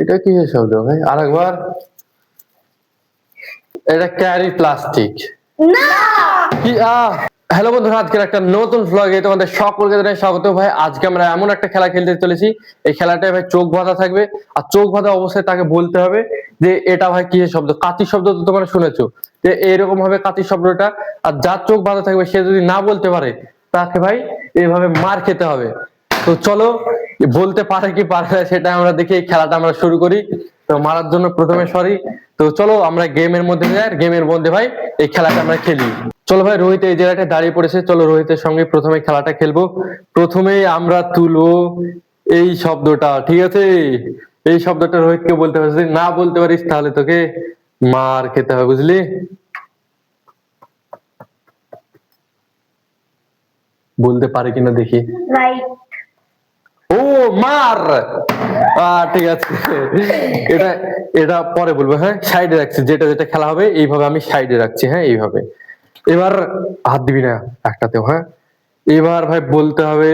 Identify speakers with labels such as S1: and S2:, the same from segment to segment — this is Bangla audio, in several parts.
S1: এটা কি শব্দ ভাই? আরেকবার। এটা ক্যারি প্লাস্টিক
S2: না।
S1: কি হ্যালো বন্ধুরা, আজকের একটা নতুন ভ্লগে তোমাদের সকলকে জানাই স্বাগত ভাই। আজকে আমরা এমন একটা খেলা খেলতে চলেছি, এই খেলাটায় ভাই চোখ বাঁধা থাকবে, আর চোখ বাঁধা অবস্থায় তাকে বলতে হবে যে এটা ভাই কিসের শব্দ। কাতির শব্দ তো তোমরা শুনেছো, যে এইরকম ভাবে কাতির শব্দটা। আর যার চোখ বাঁধা থাকবে সে যদি না বলতে পারে তাকে ভাই এইভাবে মার খেতে হবে। তো চলো, বলতে পারে কি পারে না সেটা আমরা দেখি, এই খেলাটা আমরা শুরু করি। তো মারার জন্য প্রথমে সরি। তো চলো আমরা গেমের মধ্যে যাই, গেমের মধ্যে ভাই এই খেলাটা আমরা খেলি। চলো ভাই, রোহিত এই জায়গাটায় দাঁড়িয়ে পড়েছে, চলো রোহিতের সঙ্গে প্রথমে খেলাটা খেলবো। প্রথমেই আমরা তুলবো এই শব্দটা, ঠিক আছে? এই শব্দটা রোহিতকে বলতে হবে, যদি না বলতে পারিস তাহলে তোকে মার খেতে হবে, বুঝলি? বলতে পারে কিনা দেখি।
S2: রাইট।
S1: ও মার। ঠিক আছে, এটা এটা পরে বলবো। হ্যাঁ, সাইডে রাখছি, যেটা যেটা খেলা হবে এইভাবে আমি সাইডে রাখছি। হ্যাঁ, এইভাবে। এবার হাত দিবি না একটাতেও। হ্যাঁ, এবার ভাই বলতে হবে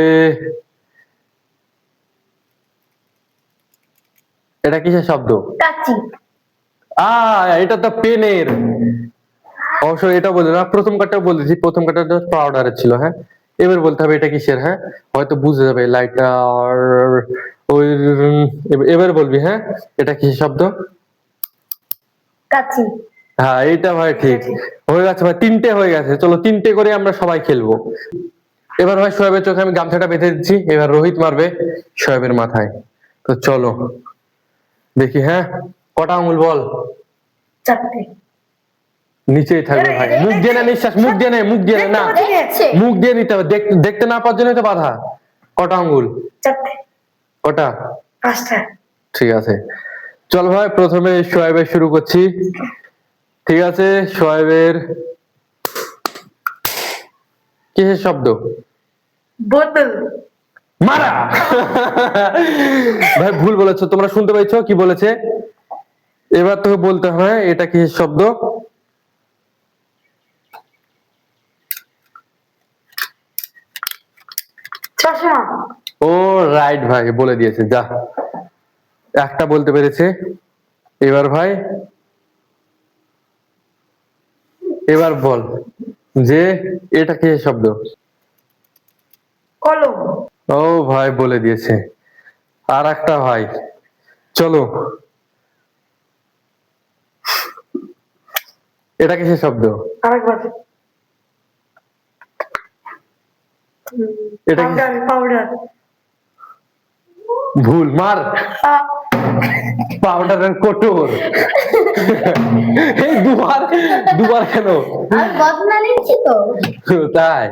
S1: এটা কিসের শব্দ?
S2: কাচি।
S1: এটা তো পেনের। অবশ্য এটা বলতে না, প্রথম কাটা বলেছি, প্রথম কাটা পাউডারের ছিল। হ্যাঁ, এবার বলতে হবে এটা কিসের। হ্যাঁ, হয়তো বুঝে যাবে লাইটার। ওই এবার বলবি। হ্যাঁ, এটা কিসের শব্দ?
S2: কাচি।
S1: হ্যাঁ, এইটা ভাই ঠিক হয়ে গেছে ভাই, তিনটে হয়ে গেছে। চলো তিনটে করে আমরা সবাই খেলবো। এবার ভাই শোয়েবের চোখে আমি গামছাটা বেঁধে দিচ্ছি, এবার রোহিত মারবে শোয়েবের মাথায়। তো চলো দেখি। হ্যাঁ, কটা আঙুল বল?
S2: চারটে।
S1: নিচেই থাকবে ভাই, মুখ দিয়ে না, নিঃশ্বাস মুখ দিয়ে নে, মুখ দিয়ে নে না, মুখ দিয়ে নিতে হবে। দেখতে না পাওয়ার জন্য তো বাধা। কটা আঙ্গুল?
S2: চারটে।
S1: কটা?
S2: পাঁচটা।
S1: ঠিক আছে, চল ভাই প্রথমে শোয়েবের শুরু করছি। ঠিক আছে, শোয়েবের কিসের শব্দ?
S2: বোতল।
S1: মারা। ভাই ভুল বলেছো, তোমরা শুনতে পাইছো কি বলেছে? এবার তোকে বলতে হয় এটা কিসের শব্দ।
S2: চশমা।
S1: ও রাইট ভাই, বলে দিয়েছে। যা, একটা বলতে পেরেছে। এবার ভাই এবার বল যে এটা কিসের শব্দ?
S2: কলম।
S1: ও ভাই বলে দিয়েছে। আর একটা ভাই, চলো এটা কিসের শব্দ?
S2: আরেকবার।
S1: এটা কি?
S2: পাউডার।
S1: ভুল, মার। পাউডারের কোটর। এই দুবার দুবার কেন?
S2: আমি বদলা নিচ্ছি তো।
S1: তাই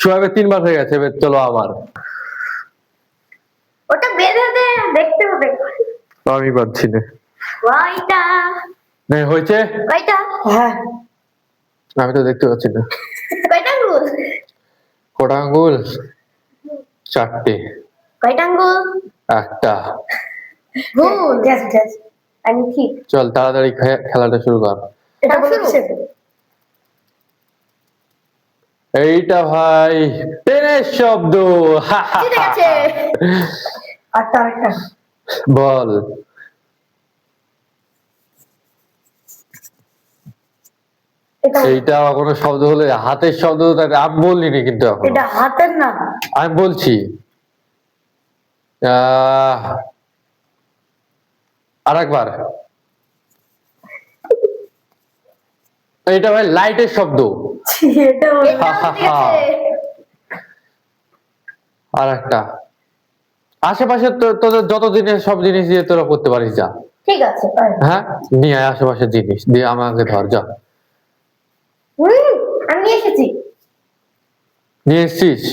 S1: শোয়েবের তিনবার হয়ে গেছে। এবার চলো আমার।
S2: ওটা বেঁধে দে, দেখতে হবে।
S1: আমি পাচ্ছি না।
S2: কয়টা?
S1: হয়েছে?
S2: কয়টা? হ্যাঁ।
S1: আমি তো দেখতে পাচ্ছি না।
S2: কয়টা আঙ্গুল?
S1: কটা আঙ্গুল? চারটে।
S2: কয়টা আঙ্গুল?
S1: একটা।
S2: ভুল। আমি ঠিক।
S1: চল তাড়াতাড়ি খেলাটা শুরু কর।
S2: এটা বলছে
S1: এইটা ভাই পেনের শব্দ।
S2: ঠিক আছে। আরেকটা।
S1: বল। এইটা কোনো শব্দ হলে হাতের শব্দ তো আমি বলিনি কিন্তু এখন।
S2: এটা হাতের না।
S1: আমি বলছি। আরেকবার। এটা ভাই লাইটের শব্দ। আর একটা আশেপাশে তোদের যত জিনিস, সব জিনিস দিয়ে তোরা করতে পারিস। যা,
S2: ঠিক আছে।
S1: হ্যাঁ, নিয়ে আয় আশেপাশের জিনিস দিয়ে আমাকে ধর। যা,
S2: আমি এসেছি।
S1: নিয়ে এসছিস?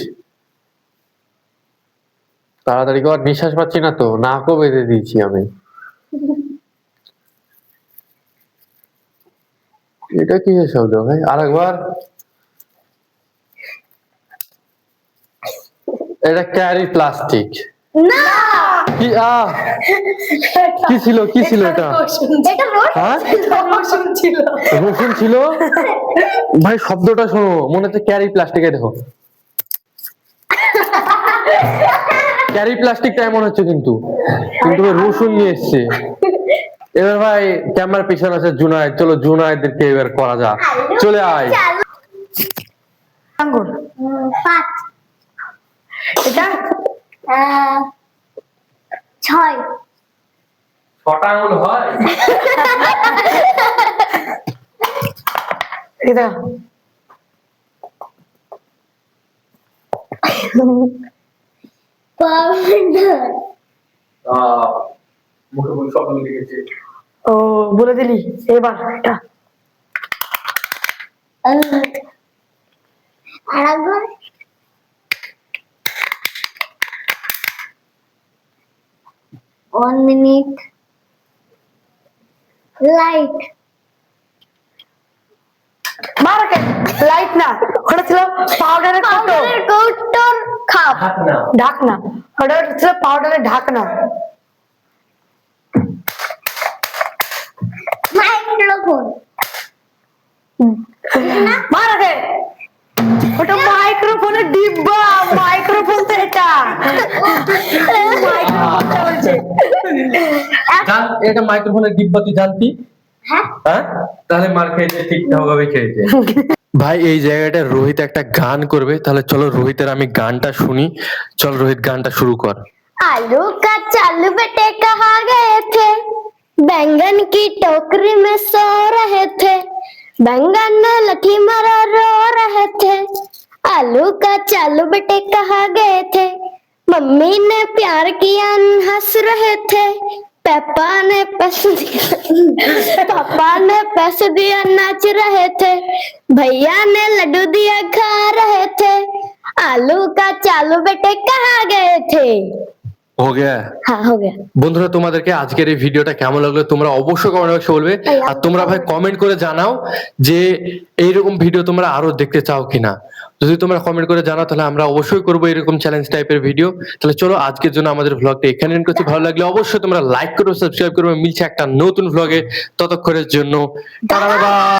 S1: তাড়াতাড়ি কর, নিঃশ্বাস পাচ্ছি না তো, নাকও বেঁধে দিয়েছি আমি। এটা কি শব্দ ভাই? আরেকবার। এটা ক্যারি প্লাস্টিক।
S2: না।
S1: কি কি ছিল? কি ছিল এটা? হ্যাঁ,
S2: রসুন ছিল।
S1: রসুন ছিল ভাই। শব্দটা শোনো, মনে হচ্ছে ক্যারি প্লাস্টিকে। দেখো, ক্যারি প্লাস্টিকটা এমন হচ্ছে কিন্তু। কিন্তু ভাই রসুন নিয়ে এসছে। এবার ভাই ক্যামেরার পিছনে আছে জুনায়েদ, চলো জুনায়েদকে এবার করা যাক। চলে আয়।
S2: আঙ্গুর।
S3: 5
S2: এটা
S3: 6
S1: ছটা আঙুল হয়?
S2: এটা
S3: পাউডার
S1: মুখে মুখে সব মিলে গেছে।
S2: ও বলে দিলি এবার এটা
S3: আরেকবার 1 minute লাইট
S2: মারাকে লাইট না, ওটা ছিল পাউডারের কৌটো।
S3: পাউডারের কৌটোর খাপ
S1: হাত না।
S2: ঢাকনা, ওটা ছিল পাউডারের ঢাকনা।
S3: মাইক্রোফোন
S2: মারাকে ওটা মাইক্রোফোনের ডিব্বা, মাইক্রোফোন তো এটা মাইক্রোফোনটা বলছে।
S1: জান এটা মাইক্রোফোনের ডিব্বা, তুই জানতি?
S3: হ্যাঁ
S1: হ্যাঁ, তাহলে মার খেয়েছে, ঠিকঠাক ভাবে খেয়েছে। ভাই এই জায়গাটা রোহিত একটা গান করবে, তাহলে চলো রোহিতের আমি গানটা শুনি। চল রোহিত গানটা শুরু কর।
S3: आलू का चालू बेटे कहाँ गए थे बैंगन की टोकरी में सो रहे थे बैंगन ने लठी मारा रो रहे थे आलू का चालू बेटे कहाँ गए थे मम्मी ने प्यार किया हंस रहे थे पापा ने पैसे दिया नाच रहे थे भैया ने लड्डू दिया खा रहे थे आलू का चालू बेटे कहाँ गए थे
S1: हो गया?
S3: हाँ हो गया
S1: বন্ধুরা তোমাদেরকে আজকের এই ভিডিওটা কেমন লাগলো তোমরা অবশ্যই কমেন্ট বক্সে বলবে। আর তোমরা ভাই কমেন্ট করে জানাও যে এইরকম ভিডিও তোমরা আরো দেখতে চাও কিনা। যদি তোমরা কমেন্ট করে জানাও তাহলে আমরা অবশ্যই করবো এরকম চ্যালেঞ্জ টাইপের ভিডিও। তাহলে চলো আজকের জন্য আমাদের ভ্লগটা এখানে এন্ড করছি। ভালো লাগলে অবশ্যই তোমরা লাইক করো, সাবস্ক্রাইব করবে। মিলছে একটা নতুন ভ্লগে, ততক্ষণের জন্য টাটা বাই।